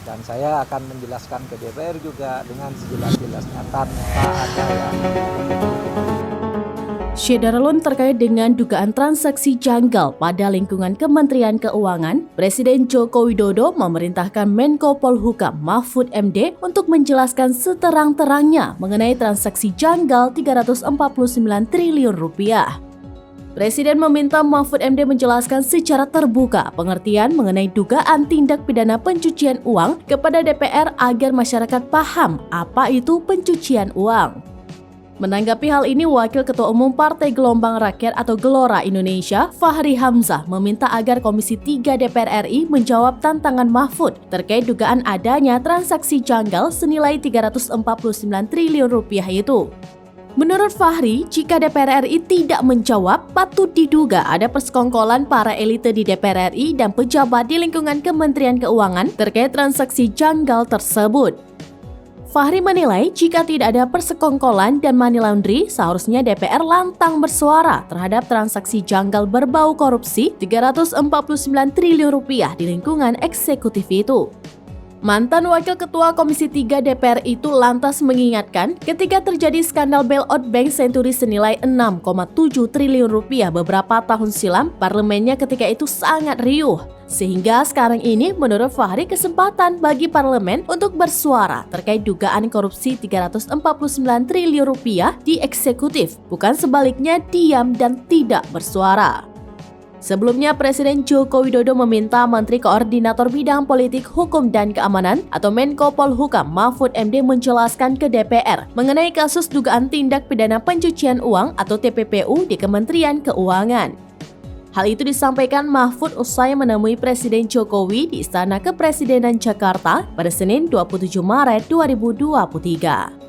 Dan saya akan menjelaskan ke DPR juga dengan sejelas-jelasnya tanpa ada yang Syederlun terkait dengan dugaan transaksi janggal pada lingkungan Kementerian Keuangan, Presiden Joko Widodo memerintahkan Menko Polhukam Mahfud MD untuk menjelaskan seterang-terangnya mengenai transaksi janggal 349 triliun rupiah. Presiden meminta Mahfud MD menjelaskan secara terbuka pengertian mengenai dugaan tindak pidana pencucian uang kepada DPR agar masyarakat paham apa itu pencucian uang. Menanggapi hal ini, Wakil Ketua Umum Partai Gelombang Rakyat atau Gelora Indonesia, Fahri Hamzah, meminta agar Komisi 3 DPR RI menjawab tantangan Mahfud terkait dugaan adanya transaksi janggal senilai 349 triliun rupiah itu. Menurut Fahri, jika DPR RI tidak menjawab, patut diduga ada persekongkolan para elite di DPR RI dan pejabat di lingkungan Kementerian Keuangan terkait transaksi janggal tersebut. Fahri menilai jika tidak ada persekongkolan dan money laundry, seharusnya DPR lantang bersuara terhadap transaksi janggal berbau korupsi 349 triliun rupiah di lingkungan eksekutif itu. Mantan Wakil Ketua Komisi 3 DPR itu lantas mengingatkan ketika terjadi skandal bailout Bank Senturi senilai 6,7 triliun rupiah beberapa tahun silam, parlemennya ketika itu sangat riuh. Sehingga sekarang ini menurut Fahri kesempatan bagi parlemen untuk bersuara terkait dugaan korupsi 349 triliun rupiah di eksekutif, bukan sebaliknya diam dan tidak bersuara. Sebelumnya, Presiden Joko Widodo meminta Menteri Koordinator Bidang Politik, Hukum, dan Keamanan atau Menko Polhukam Mahfud MD menjelaskan ke DPR mengenai kasus dugaan tindak pidana pencucian uang atau TPPU di Kementerian Keuangan. Hal itu disampaikan Mahfud usai menemui Presiden Jokowi di Istana Kepresidenan Jakarta pada Senin 27 Maret 2023.